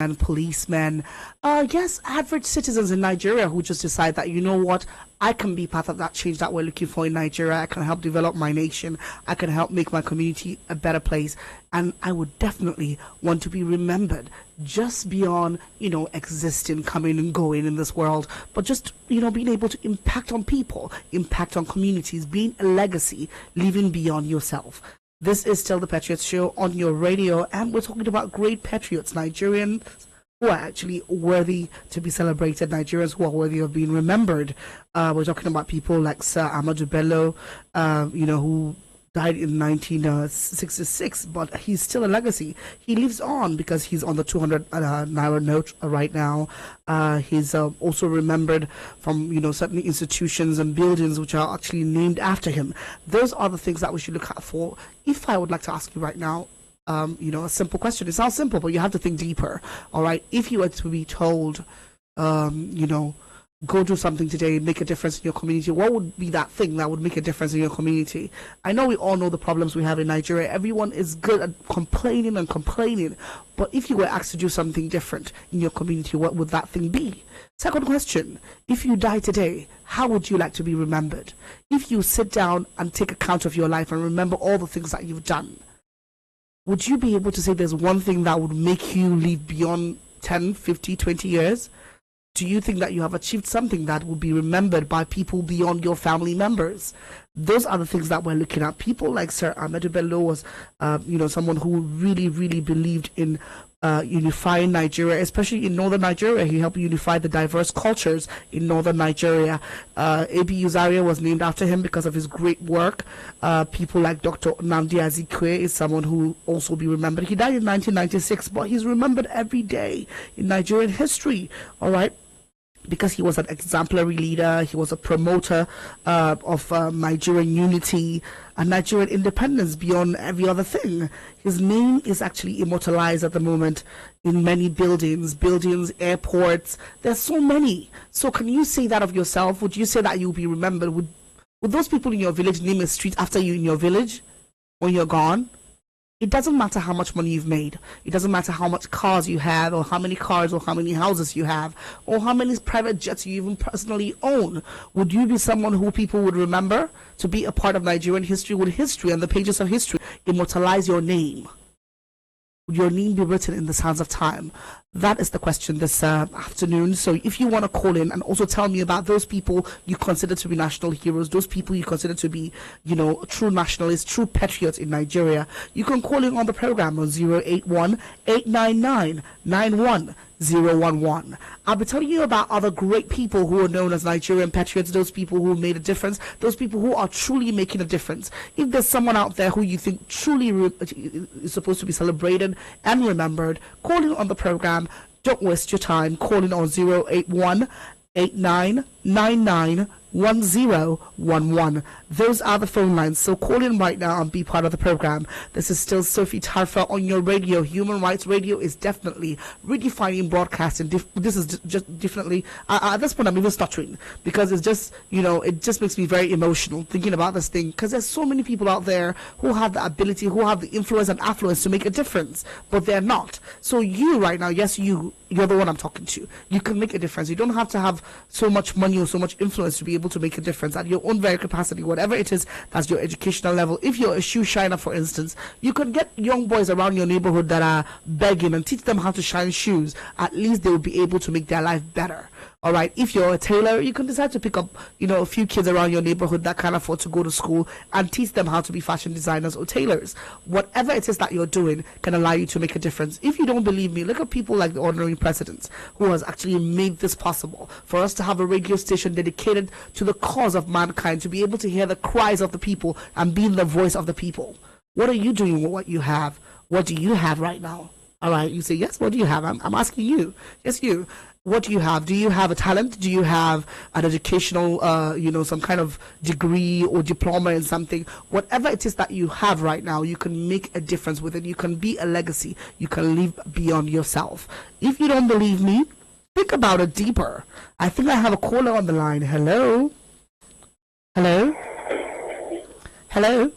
and policemen, yes, average citizens in Nigeria who just decide that, you know what, I can be part of that change that we're looking for in Nigeria. I can help develop my nation. I can help make my community a better place. And I would definitely want to be remembered just beyond, existing, coming and going in this world, but just, being able to impact on people, impact on communities, being a legacy, living beyond yourself. This is still the Patriots Show on your radio, and we're talking about great patriots, Nigerians who are actually worthy to be celebrated, Nigerians who are worthy of being remembered. We're talking about people like Sir Ahmadu Bello, who died in 1966, but he's still a legacy. He lives on because he's on the 200 naira note right now. He's also remembered from, certain institutions and buildings which are actually named after him. Those are the things that we should look out for. If I would like to ask you right now, a simple question. It sounds simple, but you have to think deeper. All right. If you were to be told, go do something today, make a difference in your community, what would be that thing that would make a difference in your community? I know we all know the problems we have in Nigeria. Everyone is good at complaining and complaining. But if you were asked to do something different in your community, what would that thing be? Second question, if you die today, how would you like to be remembered? If you sit down and take account of your life and remember all the things that you've done, would you be able to say there's one thing that would make you live beyond 10, 50, 20 years? Do you think that you have achieved something that will be remembered by people beyond your family members? Those are the things that we're looking at. People like Sir Ahmadu Bello was, someone who really, really believed in unifying Nigeria, especially in northern Nigeria. He helped unify the diverse cultures in northern Nigeria. A.B. Uzaria was named after him because of his great work. People like Dr. Nnamdi Azikiwe is someone who will also be remembered. He died in 1996, but he's remembered every day in Nigerian history, all right? Because he was an exemplary leader, he was a promoter of Nigerian unity and Nigerian independence beyond every other thing. His name is actually immortalized at the moment in many buildings, airports. There's so many. So can you say that of yourself? Would you say that you'll be remembered? Would those people in your village name a street after you in your village when you're gone? It doesn't matter how much money you've made. It doesn't matter how much cars you have, or how many cars, or how many houses you have, or how many private jets you even personally own. Would you be someone who people would remember to be a part of Nigerian history? Would history and the pages of history immortalize your name? Would your name be written in the sands of time? That is the question this afternoon. So if you want to call in and also tell me about those people you consider to be national heroes, those people you consider to be, true nationalists, true patriots in Nigeria, you can call in on the program on 081-899-91011. I'll be telling you about other great people who are known as Nigerian patriots, those people who made a difference, those people who are truly making a difference. If there's someone out there who you think truly is supposed to be celebrated and remembered, call in on the program. Don't waste your time. Call in on 081-8999-1011. Those are the phone lines. So call in right now and be part of the program. This is still Sophie Tarfa on your radio. Human Rights Radio is definitely redefining broadcasting. This is just definitely, at this point I'm even stuttering because it's just, it just makes me very emotional thinking about this thing, because there's so many people out there who have the ability, who have the influence and affluence to make a difference, but they're not. So you right now, yes, you're the one I'm talking to. You can make a difference. You don't have to have so much money or so much influence to be able to make a difference at your own very capacity, whatever it is that's your educational level. If you're a shoe shiner, for instance, you can get young boys around your neighborhood that are begging and teach them how to shine shoes. At least they will be able to make their life better. All right. If you're a tailor, you can decide to pick up, a few kids around your neighborhood that can't afford to go to school and teach them how to be fashion designers or tailors. Whatever it is that you're doing can allow you to make a difference. If you don't believe me, look at people like the ordinary president who has actually made this possible for us to have a radio station dedicated to the cause of mankind, to be able to hear the cries of the people and being the voice of the people. What are you doing with what you have? What do you have right now? All right. You say, yes, what do you have? I'm asking you. Yes, you. What do you have? Do you have a talent? Do you have an educational, some kind of degree or diploma in something? Whatever it is that you have right now, you can make a difference with it. You can be a legacy. You can live beyond yourself. If you don't believe me, think about it deeper. I think I have a caller on the line. Hello? Hello? Hello?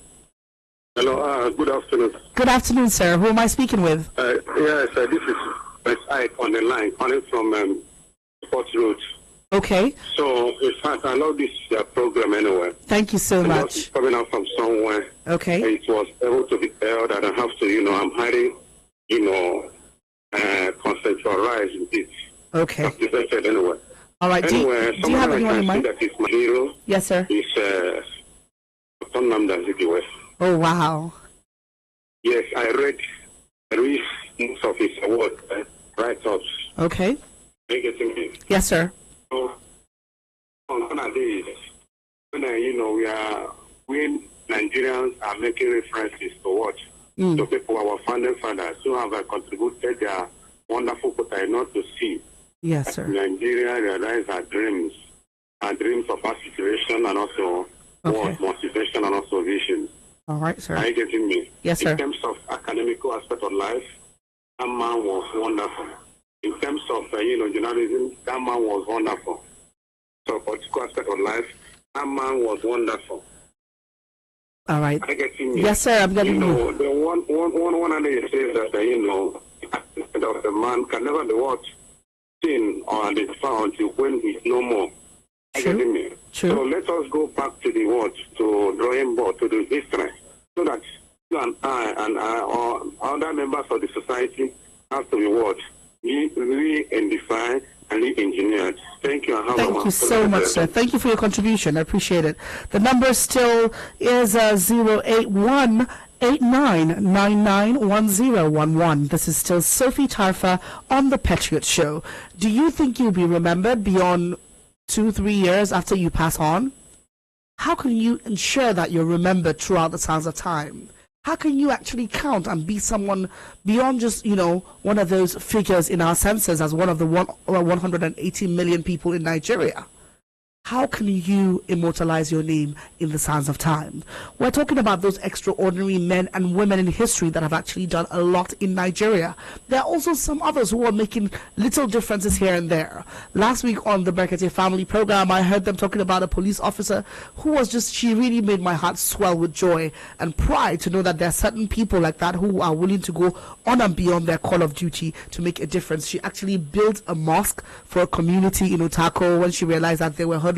Hello, good afternoon. Good afternoon, sir. Who am I speaking with? Yes, this is Ike on the line, calling from Port Road. Okay. So, in fact, I love this program anyway. Thank you so much. Just coming out from somewhere. Okay. It was able to be held. I don't have to, I'm highly, conceptualize with it. Okay. Activated anyway. All right. Anyway, do you have anyone in mind? That is my hero. Yes, sir. Is Namda Zikiwe. Oh, wow. Yes, I read most of his award write-ups. Okay. Are you getting me? Yes, sir. So, on nowadays, when Nigerians are making references to what? To people, our founding fathers, who have contributed their wonderful potential to see. Yes, sir. Nigeria realize our dreams of aspiration and also motivation and also vision. All right, sir. Are you getting me? Yes, sir. In terms of academical aspect of life, that man was wonderful. In terms of, journalism, that man was wonderful. So, political aspect of life, that man was wonderful. All right. Are you getting me? Yes, sir. I'm getting you. The one idea says that, of the man can never be what? Seen or identified until when he's no more. True. True. So let us go back to the words, to drawing board, to the history, so that you and I or other members of the society have to be what? Re-identified and re-engineered. Thank you. Thank you so much, sir. Thank you for your contribution. I appreciate it. The number still is 081 89991011. This is still Sophie Tarfa on the Patriot Show. Do you think you'll be remembered beyond 2-3 years after you pass on? How can you ensure that you're remembered throughout the sands of time? How can you actually count and be someone beyond just, one of those figures in our census as one of the 180 million people in Nigeria? How can you immortalize your name in the sands of time? We're talking about those extraordinary men and women in history that have actually done a lot in Nigeria. There are also some others who are making little differences here and there. Last week on the Berkete Family Program, I heard them talking about a police officer who was she really made my heart swell with joy and pride to know that there are certain people like that who are willing to go on and beyond their call of duty to make a difference. She actually built a mosque for a community in Otako when she realized that there were hoodlums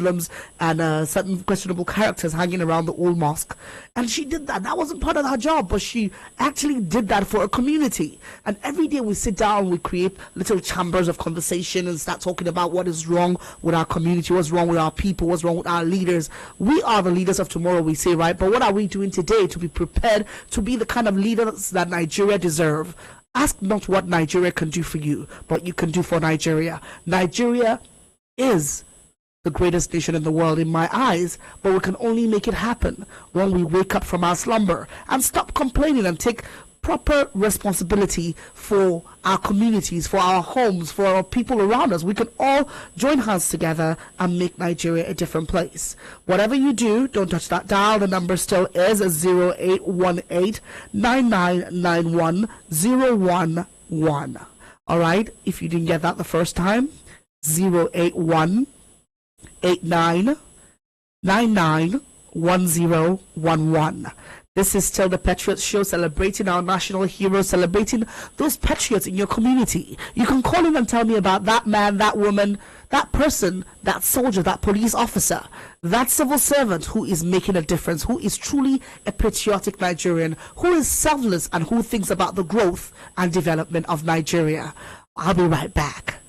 and certain questionable characters hanging around the old mosque. And she did that. That wasn't part of her job, but she actually did that for a community. And every day we sit down, we create little chambers of conversation and start talking about what is wrong with our community, what's wrong with our people, what's wrong with our leaders. We are the leaders of tomorrow, we say, right? But what are we doing today to be prepared to be the kind of leaders that Nigeria deserve? Ask not what Nigeria can do for you, but what you can do for Nigeria. Nigeria is the greatest nation in the world in my eyes, but we can only make it happen when we wake up from our slumber and stop complaining and take proper responsibility for our communities, for our homes, for our people around us. We can all join hands together and make Nigeria a different place. Whatever you do, don't touch that dial. The number still is 0818 9991 All right, if you didn't get that the first time, 081 89991011. This is still the Patriot Show, celebrating our national heroes, celebrating those patriots in your community. You can call in and tell me about that man, that woman, that person, that soldier, that police officer, that civil servant who is making a difference, who is truly a patriotic Nigerian, who is selfless and who thinks about the growth and development of Nigeria. I'll be right back.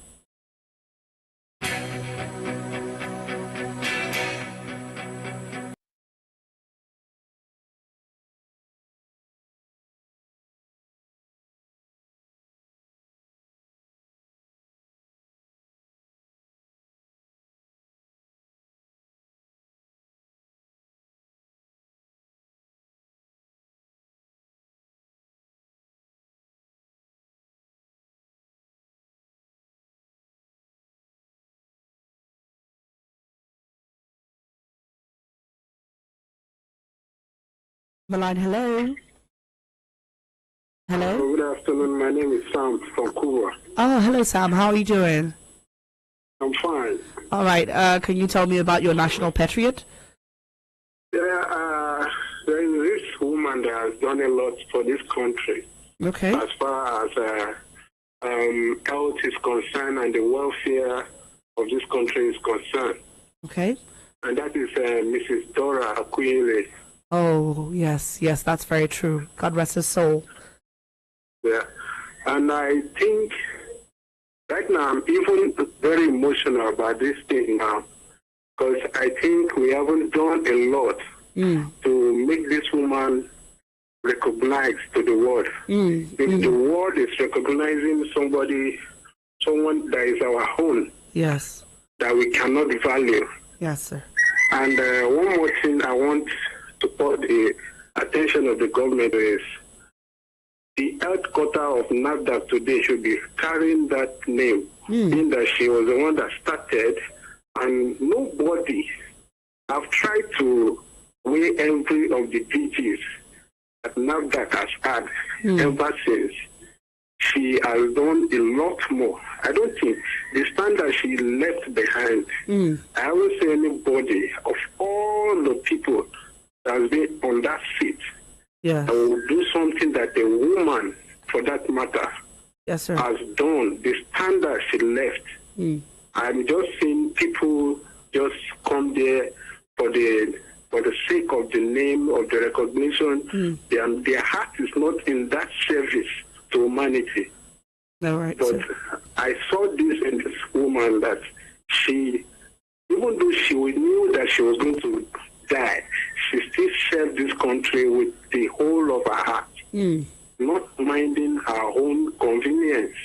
Maline, hello. Hello. Good afternoon. My name is Sam from Cuba. Oh, hello, Sam. How are you doing? I'm fine. All right. Can you tell me about your national patriot? There is this woman that has done a lot for this country. Okay. As far as health is concerned and the welfare of this country is concerned. Okay. And that is Mrs. Dora Akunyele. Oh, yes, that's very true. God rest his soul. Yeah. And I think right now I'm even very emotional about this thing now, because I think we haven't done a lot to make this woman recognized to the world. If the world is recognizing someone that is our own, yes, that we cannot value. Yes, sir. And one more thing I want to put the attention of the government is the headquarter of NAFDAC today should be carrying that name, in that she was the one that started, and nobody have tried to weigh every of the duties that NAFDAC has had ever since. She has done a lot more. I don't think the standard she left behind, I haven't seen anybody of all the people that has been on that seat that will do something that a woman, for that matter, has done. The standard she left. I'm just seeing people just come there for the sake of the name, of the recognition. Their heart is not in that service to humanity. No, right, but I saw this in this woman that she, even though she knew that she was going to die, she still served this country with the whole of her heart, not minding her own convenience.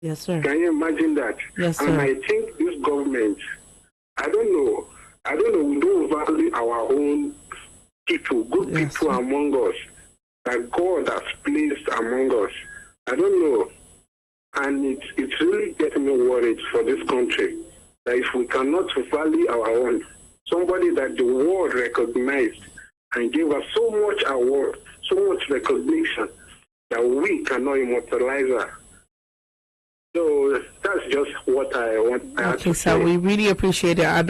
Yes, sir. Can you imagine that? Yes, sir. And I think this government, I don't know, we don't value our own people, good people among us, that God has placed among us. I don't know. And it's really getting me worried for this country, that if we cannot value our own, somebody that the world recognized and gave us so much award, so much recognition, that we cannot immortalize her. So that's just what I want to Okay, say. so we really appreciate it. And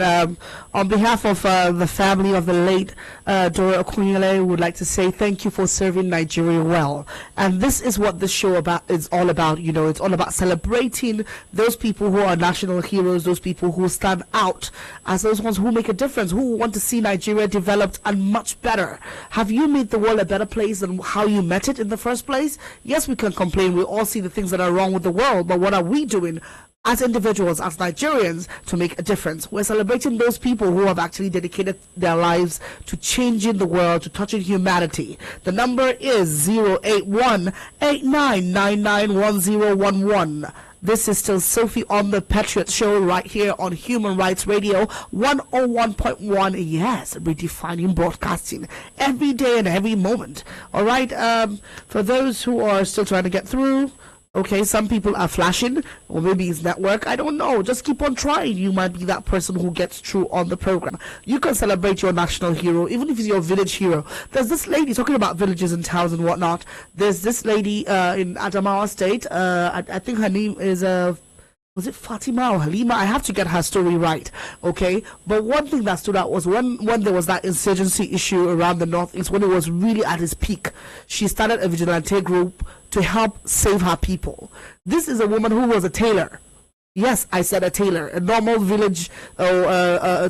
on behalf of the family of the late Dora Akunyele, we would like to say thank you for serving Nigeria well. And this is what this show is all about. You know, it's all about celebrating those people who are national heroes, those people who stand out as those ones who make a difference, who want to see Nigeria developed and much better. Have you made the world a better place than how you met it in the first place? Yes, we can complain. We all see the things that are wrong with the world, but what are we doing as individuals, as Nigerians, to make a difference? We're celebrating those people who have actually dedicated their lives to changing the world, to touching humanity. The number is 081-8999-1011. This is still Sophie on the Patriot Show right here on Human Rights Radio 101.1. Yes, redefining broadcasting every day and every moment. All right, for those who are still trying to get through, okay, some people are flashing, or maybe it's network. I don't know. Just keep on trying. You might be that person who gets through on the program. You can celebrate your national hero, even if it's your village hero. There's this lady talking about villages and towns and whatnot. There's this lady in Adamawa State. I think her name is was it Fatima or Halima? I have to get her story right, okay? But one thing that stood out was when there was that insurgency issue around the northeast, when it was really at its peak, she started a vigilante group to help save her people. This is a woman who was a tailor. Yes, I said a tailor, a normal village,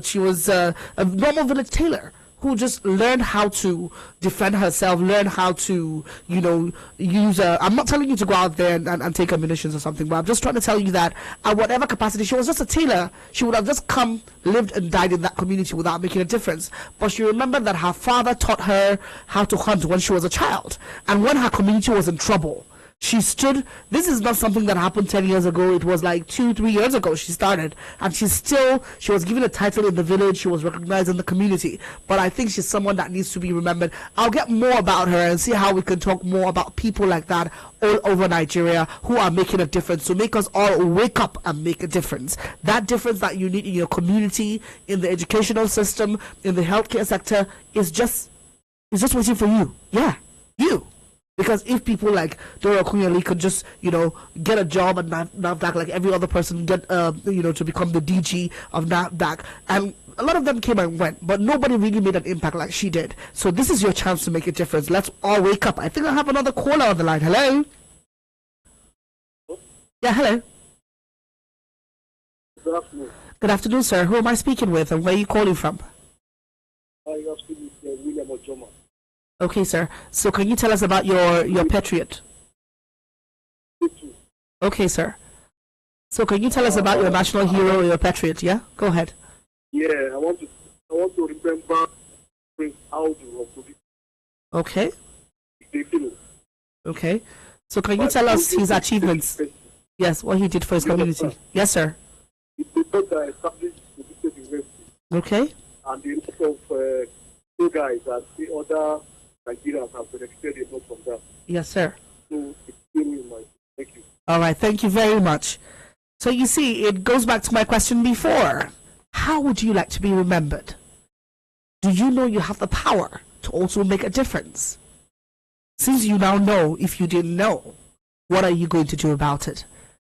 she was a normal village tailor who just learned how to defend herself, learn how to, you know, use I'm not telling you to go out there and take ammunitions or something, but I'm just trying to tell you that at whatever capacity, she was just a tailor. She would have just come, lived and died in that community without making a difference. But she remembered that her father taught her how to hunt when she was a child. And when her community was in trouble, she stood. This is not something that happened 10 years ago. It was like 2-3 years ago she started, and she was given a title in the village. She was recognized in the community. But I think she's someone that needs to be remembered. I'll get more about her and see how we can talk more about people like that all over Nigeria who are making a difference, to make us all wake up and make a difference. That difference that you need in your community, in the educational system, in the healthcare sector is just waiting for you. Yeah, you. Because if people like Dora Akunyele could just, you know, get a job at NAFDAC like every other person, get, you know, to become the DG of NAFDAC, and a lot of them came and went, but nobody really made an impact like she did. So this is your chance to make a difference. Let's all wake up. I think I have another caller on the line. Hello? Yeah, hello. Good afternoon. Good afternoon, sir. Who am I speaking with and where are you calling from? You are speaking with William Ojoma. Okay, sir. So can you tell us about your patriot? Okay, sir. So can you tell us about your national hero or your patriot? Yeah? Go ahead. Yeah, I want to remember Prince Audu of Kogi. Okay. Filipino. Okay. So can you tell us his achievements? Yes, what he did for his community. Yes, sir. He established the State University. Okay. And the lot of two guys and the other Nigerians have benefited a lot from that. Yes, sir. So it's really my thank you. All right. Thank you very much. So you see, it goes back to my question before. How would you like to be remembered? Do you know you have the power to also make a difference? Since you now know, if you didn't know, what are you going to do about it?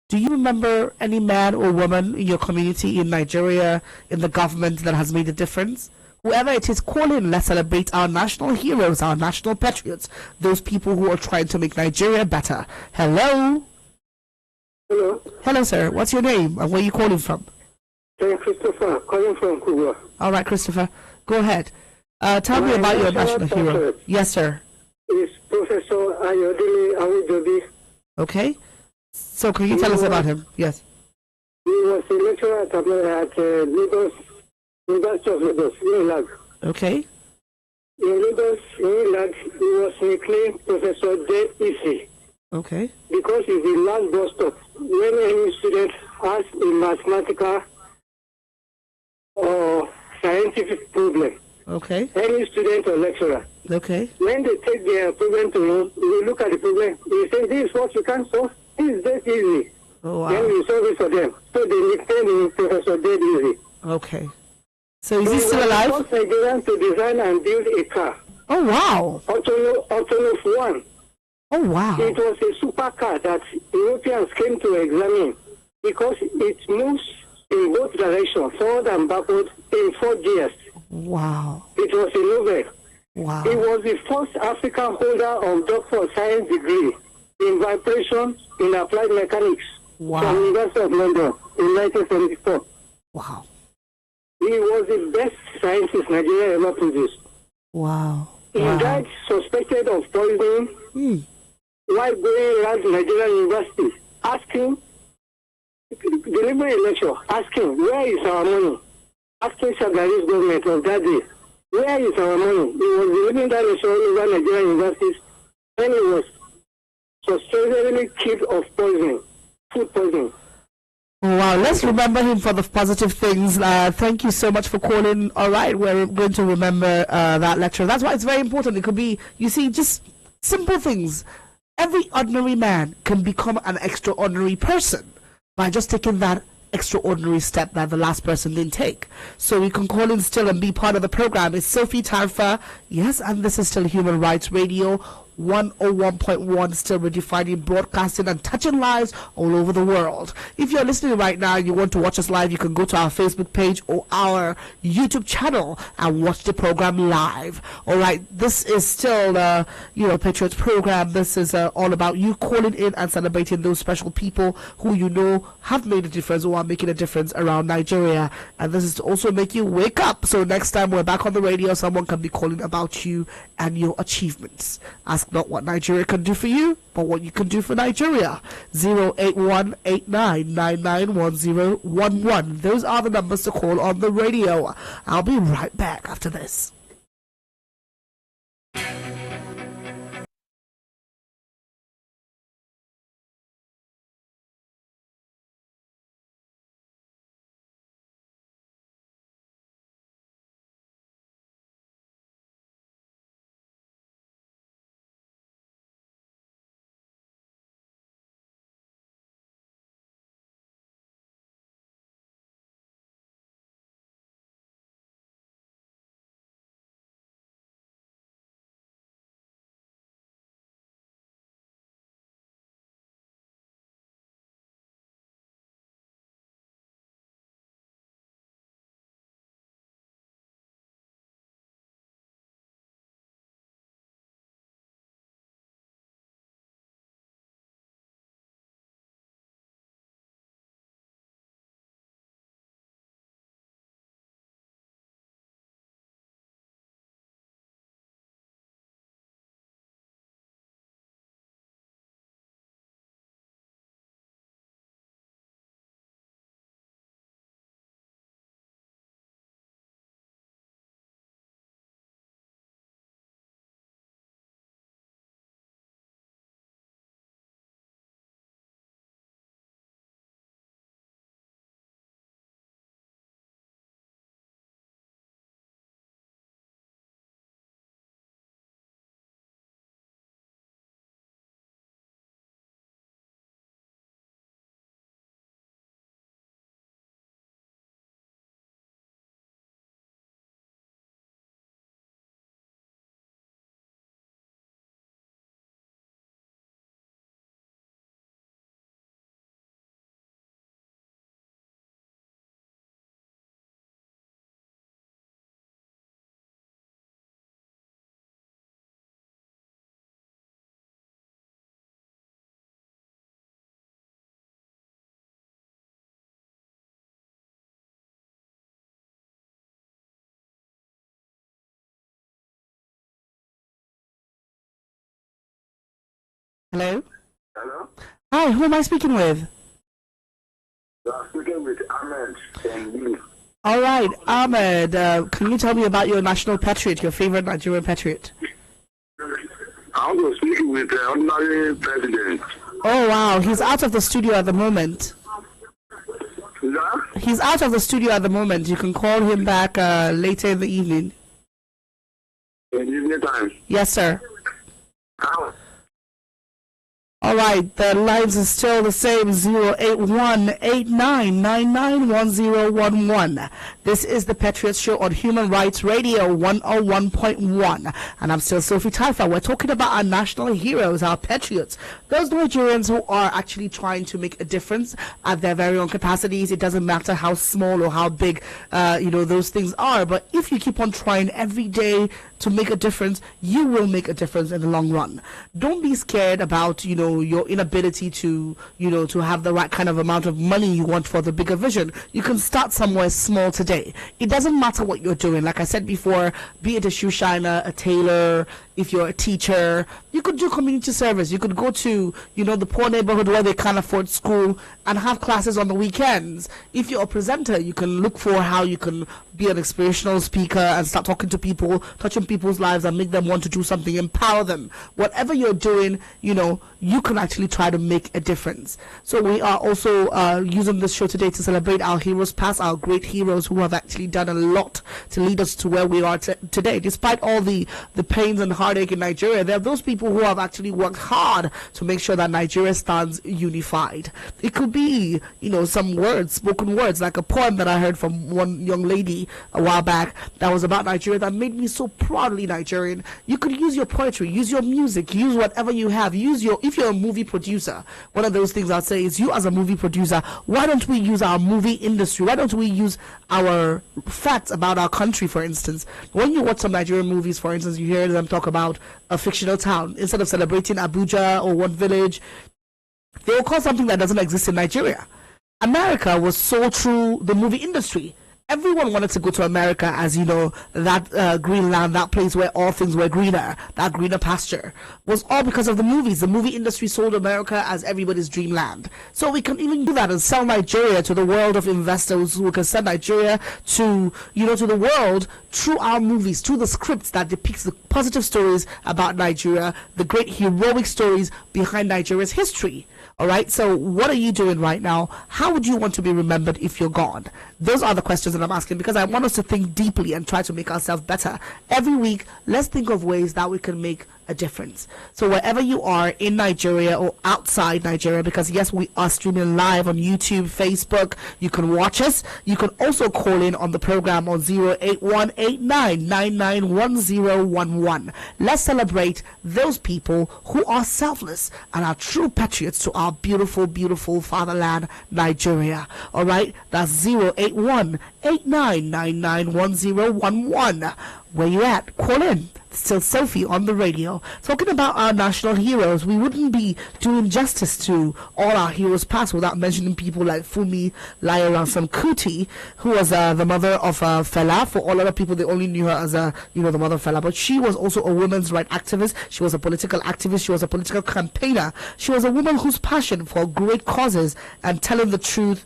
Do you remember any man or woman in your community, in Nigeria, in the government that has made a difference? Whoever it is, call in. Let's celebrate our national heroes, our national patriots, those people who are trying to make Nigeria better. Hello? Hello. Hello, sir. What's your name and where are you calling from? I'm Christopher, calling from Kuba. All right, Christopher. Go ahead. Tell me about your national hero. Yes, sir. Is Professor Ayodele Awijobi. Okay. So can you tell us about him? Yes. He was a lecturer at Lagos, University of Lagos, Unilag. Okay. In Lagos, Unilag, he was nicknamed Professor Dead Easy Okay. because he's the last bus stop when any student has a mathematical or scientific problem. Okay. Any student or lecturer. Okay. When they take their problem to him, they look at the problem, they say, this is what you can solve, this is Dead Easy. Oh, wow. Then we solve it for them. So they nicknamed him Professor Dead Easy. Okay. So is he still alive? He was the first Nigerian to design and build a car. Oh, wow. Autonomous One. Oh, wow. It was a supercar that Europeans came to examine because it moves in both directions, forward and backward, in 4 gears. Wow. It was a novel. Wow. He was the first African holder of Doctor of Science degree in vibration in applied mechanics Wow. from the University of London in 1974. Wow. He was the best scientist Nigeria ever produced. Wow. He Wow. died suspected of poisoning while going around Nigerian university, asking, delivering a lecture, asking, where is our money? Asking Shagari's government of that day, where is our money? He was delivering that lecture over Nigerian universities when he was suspectedly killed of poisoning, food poisoning. Wow, let's remember him for the positive things. Thank you so much for calling. All right, we're going to remember that lecture. That's why it's very important. It could be, you see, just simple things. Every ordinary man can become an extraordinary person by just taking that extraordinary step that the last person didn't take. So you can call in still and be part of the program. It's Sophie Tarfa. Yes, and this is still Human Rights Radio 101.1, still redefining broadcasting and touching lives all over the world. If you're listening right now and you want to watch us live, you can go to our Facebook page or our YouTube channel and watch the program live. All right, this is still Patriots program. This is all about you calling in and celebrating those special people who you know have made a difference or are making a difference around Nigeria. And this is to also make you wake up. So next time we're back on the radio, someone can be calling about you and your achievements. Ask not what Nigeria can do for you, but what you can do for Nigeria. 08189991011. Those are the numbers to call on the radio. I'll be right back after this. Hello? Hello? Hi, who am I speaking with? I'm speaking with Ahmed from Lee. All right, Ahmed, can you tell me about your national patriot, your favorite Nigerian patriot? I want to speak with the ordinary president. Oh, wow, he's out of the studio at the moment. Yeah? He's out of the studio at the moment. You can call him back later in the evening. In evening time. Yes, sir. How? All right, the lines are still the same, 081-8999-1011. This is the Patriot Show on Human Rights Radio 101.1. And I'm still Sophie Taifa. We're talking about our national heroes, our patriots, those Nigerians who are actually trying to make a difference at their very own capacities. It doesn't matter how small or how big, those things are. But if you keep on trying every day to make a difference, you will make a difference in the long run. Don't be scared about, your inability to, to have the right kind of amount of money you want for the bigger vision. You can start somewhere small today. It doesn't matter what you're doing. Like I said before, be it a shoe shiner, a tailor, if you're a teacher, you could do community service. You could go to, the poor neighborhood where they can't afford school and have classes on the weekends. If you're a presenter, you can look for how you can be an inspirational speaker and start talking to people, touching people's lives and make them want to do something, empower them. Whatever you're doing, you can actually try to make a difference. So we are also using this show today to celebrate our heroes past, our great heroes who have actually done a lot to lead us to where we are today. Despite all the pains and heartache in Nigeria, there are those people who have actually worked hard to make sure that Nigeria stands unified. It could be, some words, spoken words, like a poem that I heard from one young lady a while back that was about Nigeria that made me so proudly Nigerian. You could use your poetry, use your music, use whatever you have, if you're a movie producer, one of those things I'd say is, you as a movie producer, why don't we use our movie industry? Why don't we use our facts about our country, for instance? When you watch some Nigerian movies, for instance, you hear them talk about a fictional town. Instead of celebrating Abuja or one village, they will call something that doesn't exist in Nigeria. America was so through the movie industry. Everyone wanted to go to America, as that green land, that place where all things were greener, that greener pasture, was all because of the movies. The movie industry sold America as everybody's dreamland. So we can even do that and sell Nigeria to the world of investors, who can send Nigeria to, to the world through our movies, through the scripts that depicts the positive stories about Nigeria, the great heroic stories behind Nigeria's history. All right, so what are you doing right now? How would you want to be remembered if you're gone? Those are the questions that I'm asking, because I want us to think deeply and try to make ourselves better. Every week, let's think of ways that we can make a difference. So wherever you are in Nigeria or outside Nigeria, because yes, we are streaming live on YouTube, Facebook, you can watch us. You can also call in on the program on 081-8999-1011. Let's celebrate those people who are selfless and are true patriots to our beautiful, beautiful fatherland, Nigeria. All right, that's 081-8999-1011. Where you at? Call in. Still Sophie on the radio. Talking about our national heroes, we wouldn't be doing justice to all our heroes past without mentioning people like Fumi Layoransom Kuti, who was the mother of Fela. For all other people, they only knew her as the mother of Fela. But she was also a women's rights activist. She was a political activist. She was a political campaigner. She was a woman whose passion for great causes and telling the truth,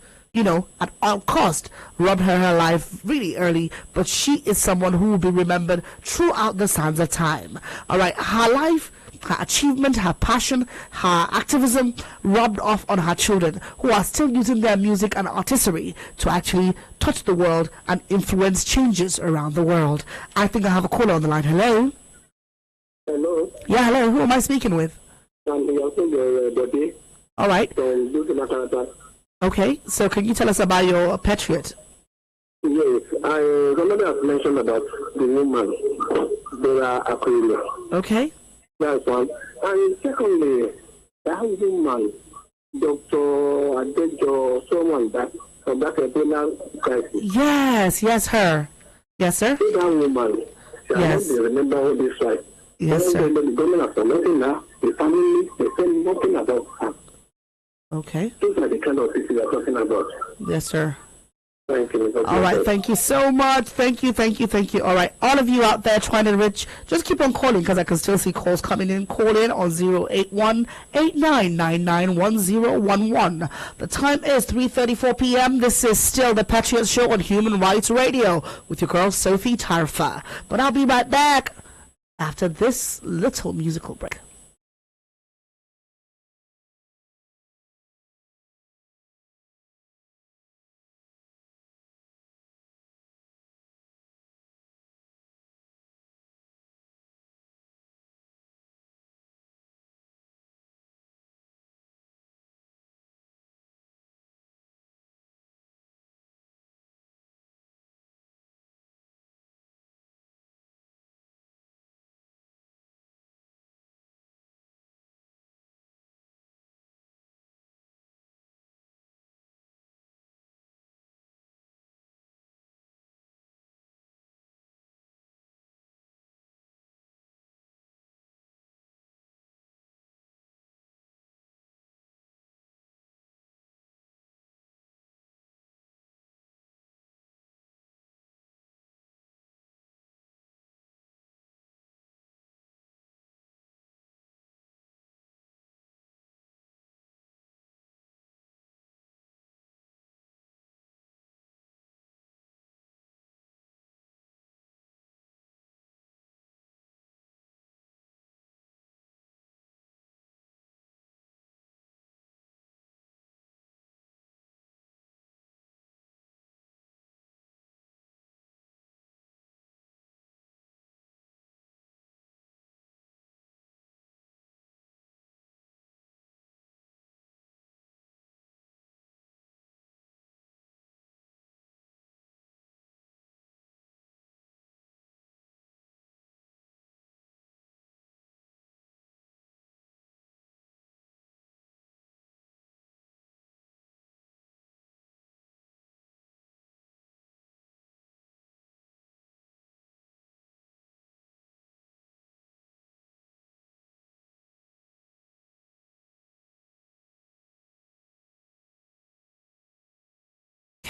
at all cost, robbed her life really early, but she is someone who will be remembered throughout the sands of time. All right, her life, her achievement, her passion, her activism rubbed off on her children, who are still using their music and artistry to actually touch the world and influence changes around the world. I think I have a caller on the line. Hello? Hello? Yeah, hello. Who am I speaking with? I'm Bobby. All right. From Okay, so can you tell us about your patriot? Yes, somebody has mentioned about the woman, Dora Aquila. Okay. That's one. And secondly, that woman, Dr. Adejo, someone that from that Ebola crisis. Yes, her. Yes, sir. That woman, yes. I remember all this right. Yes, sir. The government has done nothing now. The family, they say nothing about her. Okay. Those are the kind of things we are talking about. Yes, sir. Thank you. All right, thank you so much. Thank you. All right, all of you out there trying to reach, just keep on calling because I can still see calls coming in. Call in on 081-8999-1011. The time is 3:34 p.m. This is still the Patriot Show on Human Rights Radio with your girl Sophie Tarfa. But I'll be right back after this little musical break.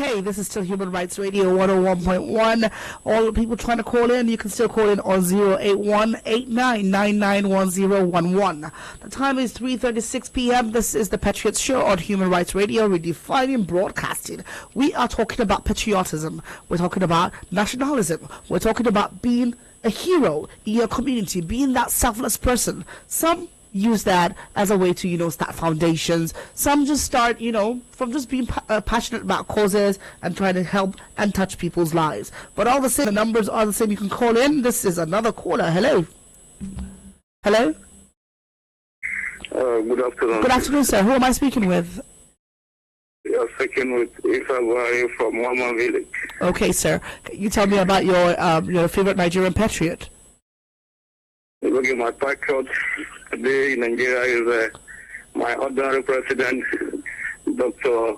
Okay, this is still Human Rights Radio 101.1. All the people trying to call in, you can still call in on 081-8999-1011. The time is 3:36 p.m. This is the Patriots Show on Human Rights Radio, redefining broadcasting. We are talking about patriotism. We're talking about nationalism. We're talking about being a hero in your community, being that selfless person. Some use that as a way to start foundations. Some just start from just being passionate about causes and trying to help and touch people's lives. But all the same, the numbers are the same. You can call in. This is another caller. Hello. Good afternoon. Good afternoon, sir. Who am I speaking with? You're speaking with Isabari from Mama Village. Okay, sir. You tell me about your favorite Nigerian patriot. Look at my patriot today in Nigeria is my ordinary president, Dr.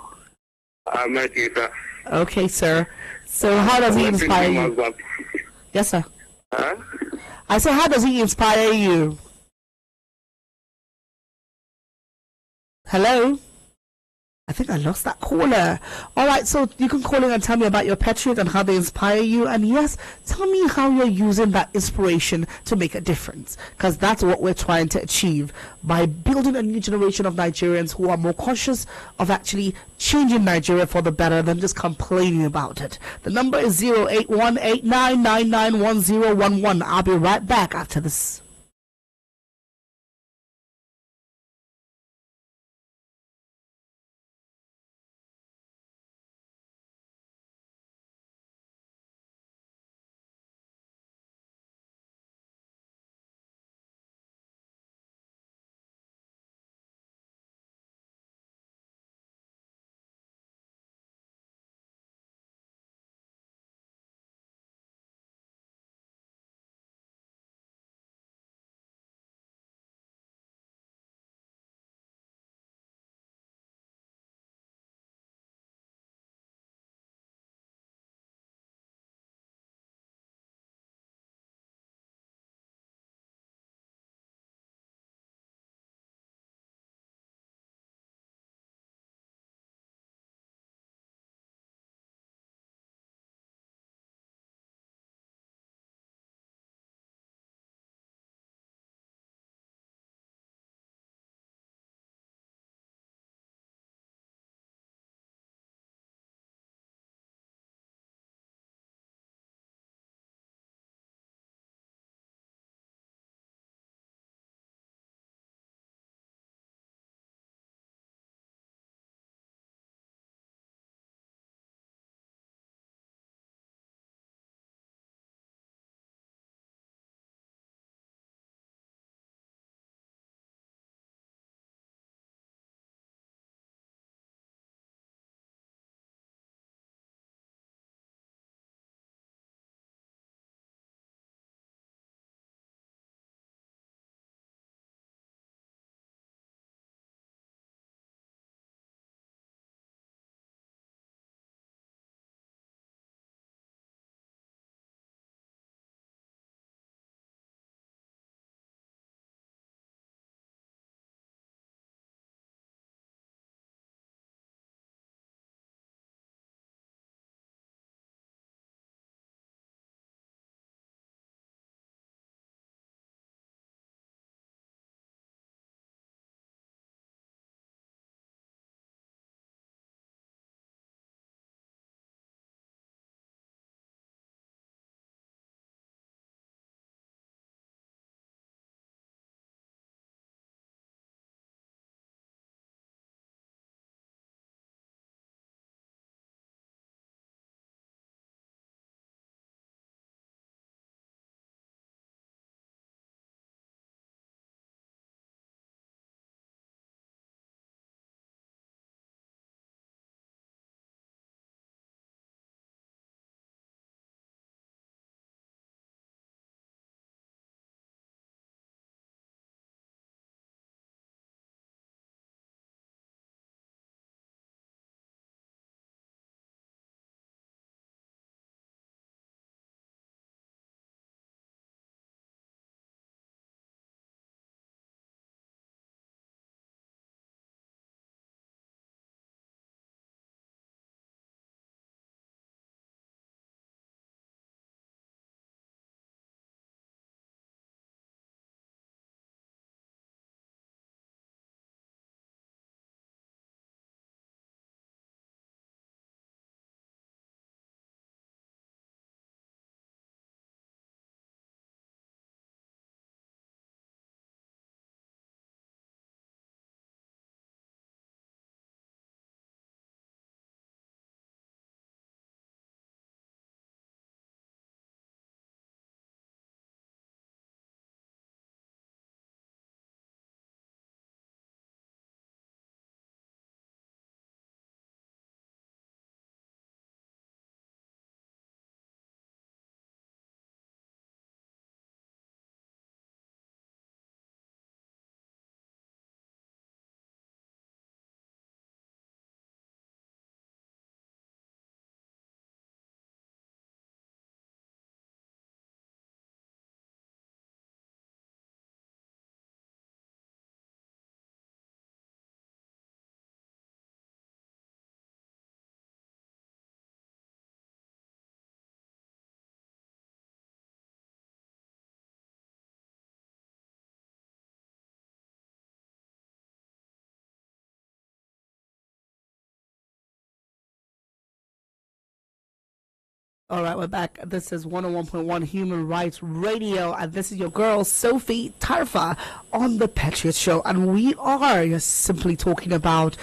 Ahmed Isa. Okay, sir. So how does he inspire you? Yes, sir. Huh? I said, how does he inspire you? Hello? I think I lost that caller. All right, so you can call in and tell me about your patriot and how they inspire you. And yes, tell me how you're using that inspiration to make a difference. Because that's what we're trying to achieve by building a new generation of Nigerians who are more conscious of actually changing Nigeria for the better than just complaining about it. The number is 081-8999-1011. I'll be right back after this. All right, we're back. This is 101.1 Human Rights Radio, and this is your girl, Sophie Tarfa, on the Patriot Show. And we are simply talking about,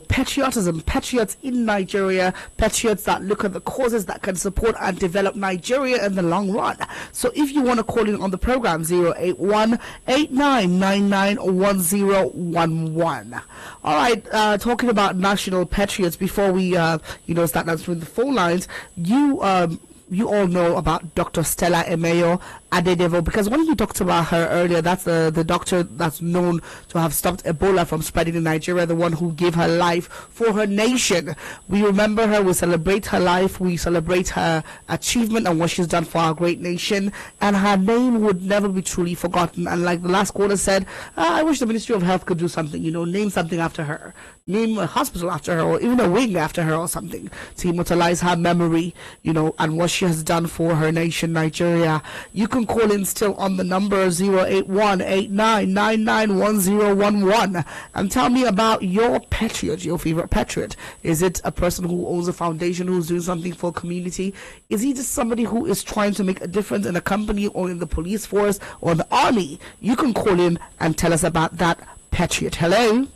patriotism, patriots in Nigeria, patriots that look at the causes that can support and develop Nigeria in the long run. So if you want to call in on the program, 081-8999-1011. All right, talking about national patriots, before we, start answering the phone lines, you all know about Dr. Stella Emeyo Adedevo, because when you talked about her earlier, that's the doctor that's known to have stopped Ebola from spreading in Nigeria, the one who gave her life for her nation. We remember her, we celebrate her life, we celebrate her achievement and what she's done for our great nation, and her name would never be truly forgotten. And like the last caller said, I wish the Ministry of Health could do something, name something after her, name a hospital after her, or even a wing after her or something, to immortalize her memory, and what she has done for her nation, Nigeria. You can call in still on the number 081-8999-1011 and tell me about your patriot, your favorite patriot. Is it a person who owns a foundation, who's doing something for a community? Is he just somebody who is trying to make a difference in a company or in the police force or the army? You can call in and tell us about that patriot. Hello?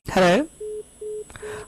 Hello?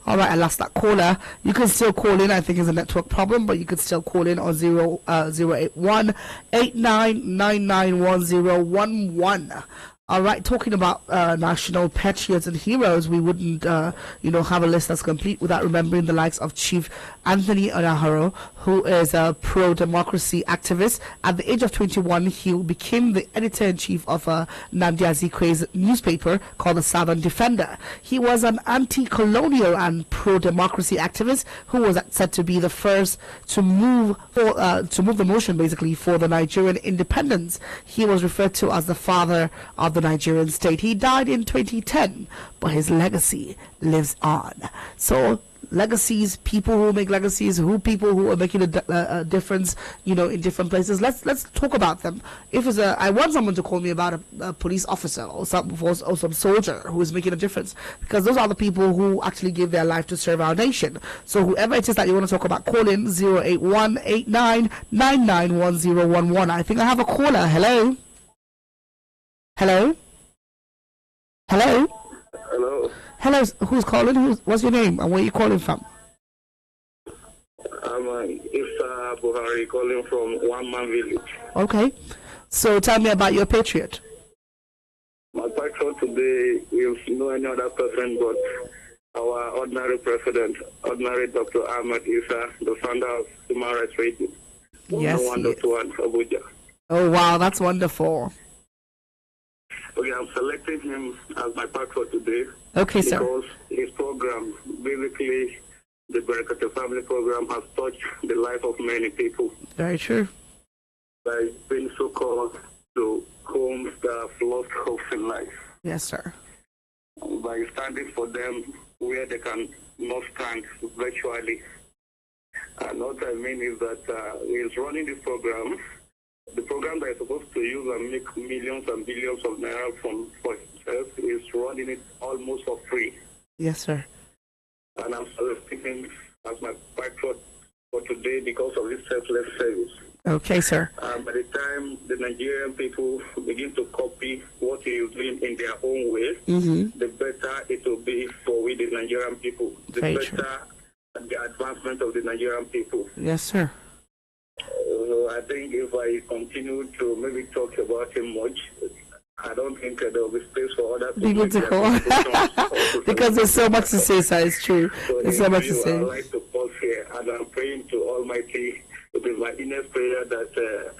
All right, I lost that caller. You can still call in. I think it's a network problem, but you can still call in on 081-8999-1011. All right, talking about national patriots and heroes, we wouldn't, have a list that's complete without remembering the likes of Chief Anthony Onaharo, who is a pro-democracy activist. At the age of 21, he became the editor-in-chief of Nnamdi Azikwe's newspaper called the Southern Defender. He was an anti-colonial and pro-democracy activist who was said to be the first to move the motion, basically, for the Nigerian independence. He was referred to as the father of the Nigerian state. He died in 2010, but his legacy lives on. So legacies, people who make legacies, people who are making a difference, in different places. Let's talk about them. I want someone to call me about a police officer or some soldier who is making a difference, because those are the people who actually give their life to serve our nation. So whoever it is that you want to talk about, call in 081-8999-1011. I think I have a caller. Hello. Hello? Hello? Hello. Hello, who's calling? What's your name and where are you calling from? I'm Isa Buhari calling from One Man Village. Okay. So tell me about your patriot. My patriot today is no any other person but our ordinary president, ordinary Dr. Ahmed Isa, the founder of Human Rights Radio. Yes. Abuja. Oh, wow, that's wonderful. Okay, I'm selecting him as my patriot today. Okay, sir. Because his program, basically the Berekete Family Program, has touched the life of many people. Very true. By being so called to homes that have lost hopes in life. Yes, sir. By standing for them where they can not stand virtually. And what I mean is that he's running this program. The program that is supposed to use and make millions and billions of naira for himself is running it almost for free. Yes, sir. And I'm selecting him as my patriot for today because of this selfless service. Okay, sir. By the time the Nigerian people begin to copy what he is doing in their own way, the better it will be for we, the Nigerian people. The Very better true. The advancement of the Nigerian people. Yes, sir. I think if I continue to maybe talk about him much, I don't think there will be space for other people to call. Because there's so much to say, sir. It's true. There's so much to say. I'd like to pause here, and I'm praying to Almighty. It is my inner prayer that the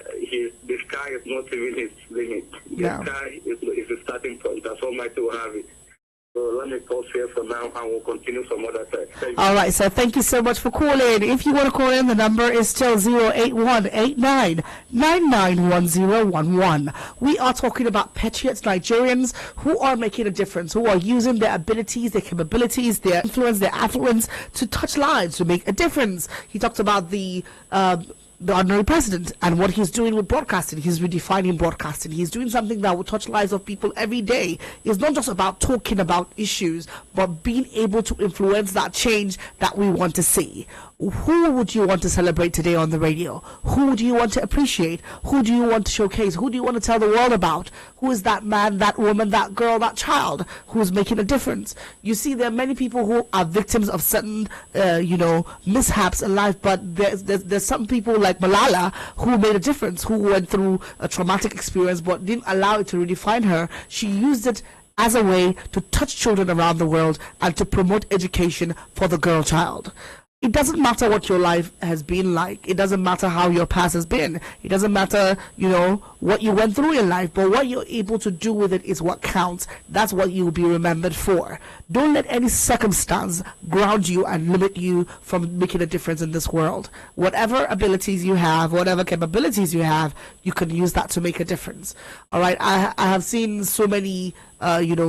sky is not even his limit. The sky is the starting point. That's Almighty will have it. So let me pause here for now, and we'll continue some other time. All right, sir. Thank you so much for calling. If you want to call in, the number is still 081-8999-1011. We are talking about patriots, Nigerians who are making a difference, who are using their abilities, their capabilities, their influence, their affluence to touch lives, to make a difference. He talked about the ordinary president and what he's doing with broadcasting. He's redefining broadcasting. He's doing something that will touch lives of people every day. It's not just about talking about issues, but being able to influence that change that we want to see. who would you want to celebrate today on the radio? Who do you want to appreciate? Who do you want to showcase? Who do you want to tell the world about? Who is that man, that woman, that girl, that child who's making a difference? You see, there are many people who are victims of certain, mishaps in life, but there's some people like Malala who made a difference, who went through a traumatic experience but didn't allow it to redefine her. She used it as a way to touch children around the world and to promote education for the girl child. It doesn't matter what your life has been like. It doesn't matter how your past has been. It doesn't matter, what you went through in life. But what you're able to do with it is what counts. That's what you will be remembered for. Don't let any circumstance ground you and limit you from making a difference in this world. Whatever abilities you have, whatever capabilities you have, you can use that to make a difference. All right. I have seen so many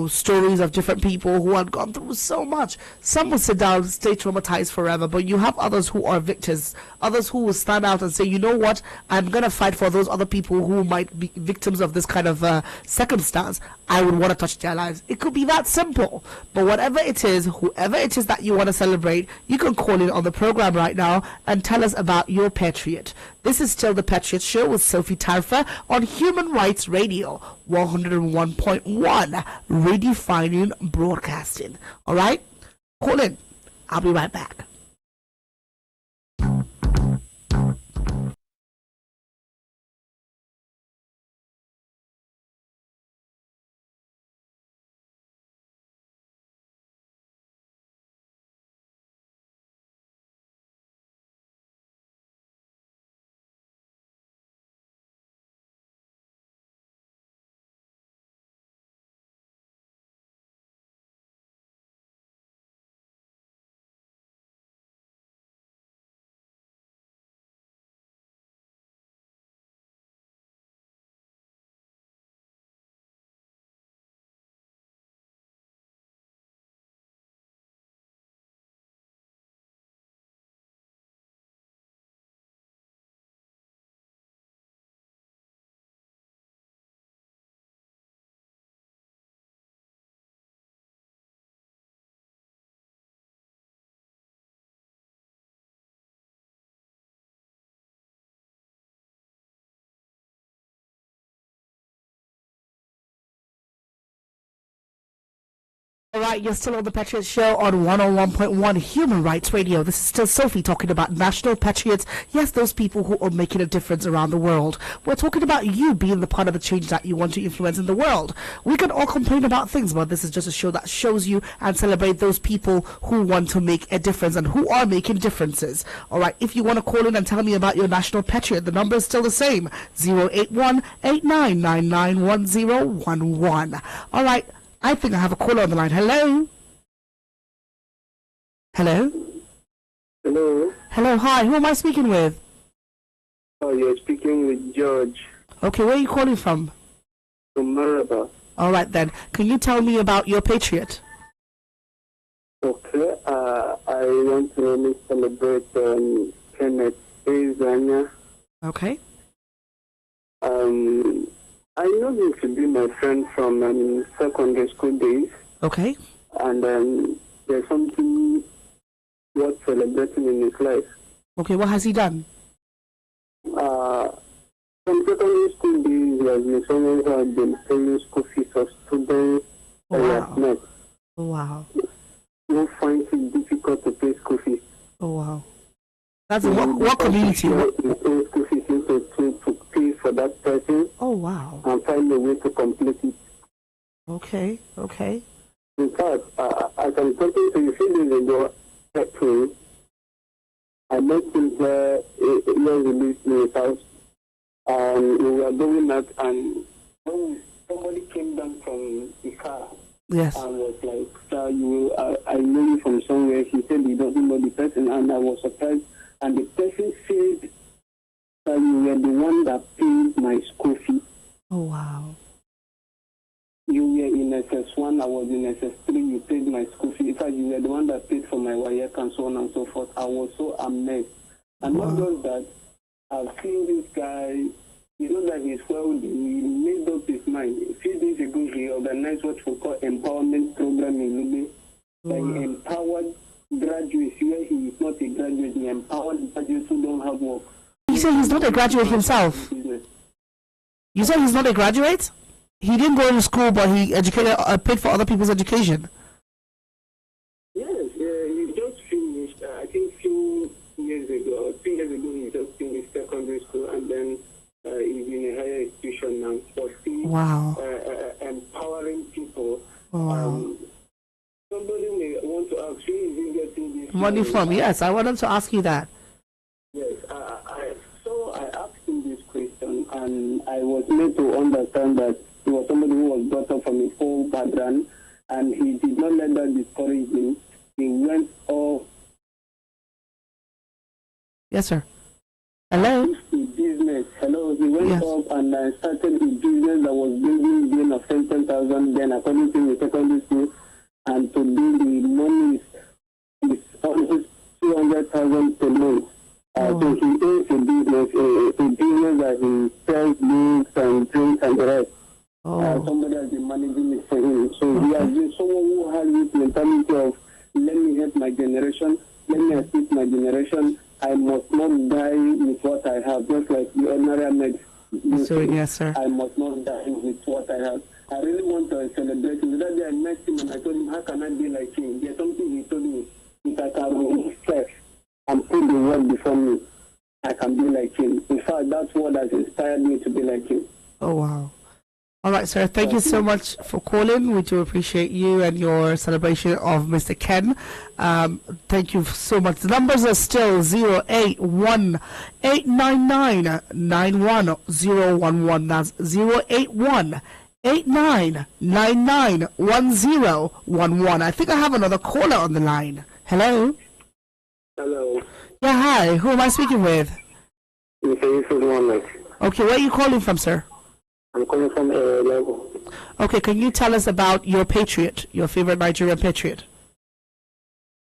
stories of different people who have gone through so much. Some will sit down, stay traumatized forever, but you have others who are victors, others who will stand out and say, you know what, I'm going to fight for those other people who might be victims of this kind of circumstance. I would want to touch their lives. It could be that simple. But whatever it is, whoever it is that you want to celebrate, you can call in on the program right now and tell us about your patriot. This is still the Patriot Show with Sophie Tarfa on Human Rights Radio 101.1, redefining broadcasting. All right? Call in. I'll be right back. All right, you're still on the Patriot Show on 101.1 Human Rights Radio. This is still Sophie talking about national patriots. Yes, those people who are making a difference around the world. We're talking about you being the part of the change that you want to influence in the world. We can all complain about things, but this is just a show that shows you and celebrate those people who want to make a difference and who are making differences. All right, if you want to call in and tell me about your national patriot, the number is still the same, 081-8999-1011. All right. I think I have a caller on the line. Hello? Hello? Hello? Hello, hi. Who am I speaking with? Oh, you're speaking with George Okay, where are you calling from? from Maraba. All right, then. Can you tell me about your patriot? Okay, I want to really celebrate Kenneth Ezanya. Okay. I know him to be my friend from secondary school days, Okay. and there's something worth celebrating in his life. Okay, what has he done? From secondary school days, he has been someone who has been paying school fees of students that he has met, Oh, wow. who finds it difficult to pay school fees. Oh, wow. That's what community? What? School fees to pay for that person Oh, wow. and find a way to complete it. Okay, okay. In fact, as I'm talking to you a few days ago, April, I met him here, he released me his house, and we were going out, and when somebody came down from the car, Yes. and was like, sir, I know you from somewhere. He said he doesn't know the person, and I was surprised. And the person said that you were the one that paid my school fee. Oh, wow. You were in SS1, I was in SS3, you paid my school fee. In fact, you were the one that paid for my WIAC and so on and so forth. I was so amazed. And not just that, I've seen this guy, you know that he's wealthy. He made up his mind. A few days ago, he organized what we call empowerment program in Lube. He empowered graduates where he is not a graduate. He empowers graduates who don't have work. You say he's not a graduate himself? You say he's not a graduate? He didn't go to school, but he paid for other people's education. Yes, he just finished, I think 2 years ago. 2 years ago, he just finished secondary school, and then he's in a higher institution now. For still, wow. Empowering people. Wow. Somebody may want to ask, who is he getting this money from? Yes, I wanted to ask you that. Yes, so I asked him this question, and I was made to understand that he was somebody who was brought up from a poor background, and he did not let that discourage him. He went off. Yes, sir. Hello? A business. Hello. He went off and started a business that was bringing gain of 10,000 then according to the secondary school, and today the money is almost 200,000 per month. So he owns a business that he sells books and drinks and the rest. Somebody has been managing it for him. So he has been someone who has this mentality of, let me help my generation, let me assist my generation. I must not die with what I have, just like the ordinary Ahmed. Yes, sir. I must not die with what I have. I really want to celebrate him. That day I met him and I told him, how can I be like him? There's something he told me. If I can remove stress and put the word before me, I can be like him. In fact, that's what has inspired me to be like him. Oh, wow. All right, sir. Thank you so much for calling. We do appreciate you and your celebration of Mr. Ken. Thank you so much. The numbers are still 081 899 91011. That's 081 8999 1011. I think I have another caller on the line. Hello? Hello. Yeah, hi. Who am I speaking with? Mr. Yusuf Mohammed. Okay, where are you calling from, sir? I'm calling from a level. Okay, can you tell us about your patriot, your favorite Nigerian patriot?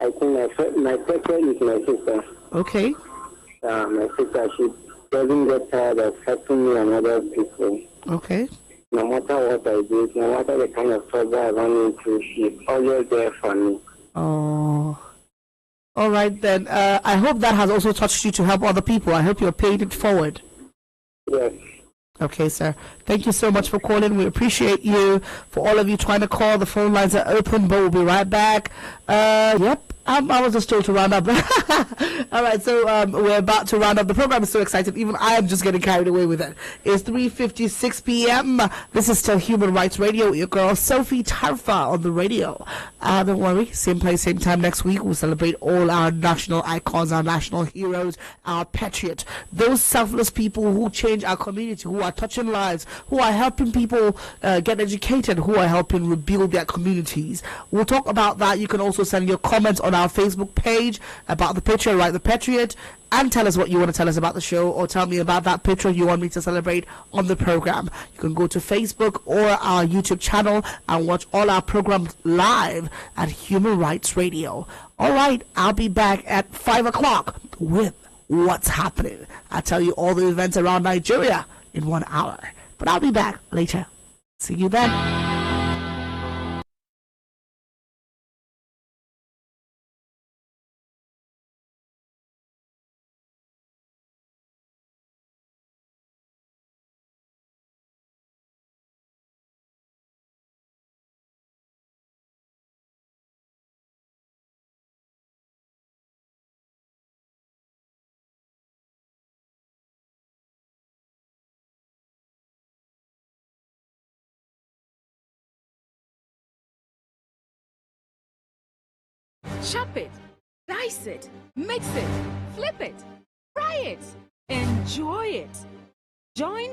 I think my patriot is my sister. Okay. My sister, she doesn't get tired of helping me and other people. Okay. No matter what I do, no matter the kind of trouble I run into, she's always there for me. Oh. All right, then. I hope that has also touched you to help other people. I hope you're paying it forward. Yes. Okay, sir. Thank you so much for calling. We appreciate you. For all of you trying to call, the phone lines are open, but we'll be right back. Yep. I was just told to round up. All right, so we're about to round up. The program is so excited. Even I am just getting carried away with it. It's 3:56 p.m. This is still Human Rights Radio. Your girl, Sophie Tarfa, on the radio. Don't worry. Same place, same time next week. We'll celebrate all our national icons, our national heroes, our patriot. Those selfless people who change our community, who are touching lives, who are helping people get educated, who are helping rebuild their communities. We'll talk about that. You can also send your comments on our Facebook page about the Patriot, Right the Patriot, and tell us what you want to tell us about the show, or tell me about that patriot you want me to celebrate on the program. You can go to Facebook or our YouTube channel and watch all our programs live at Human Rights Radio. All right, I'll be back at 5 o'clock with What's Happening. I'll tell you all the events around Nigeria in 1 hour, but I'll be back later. See you then. Chop it, dice it, mix it, flip it, fry it, enjoy it. Join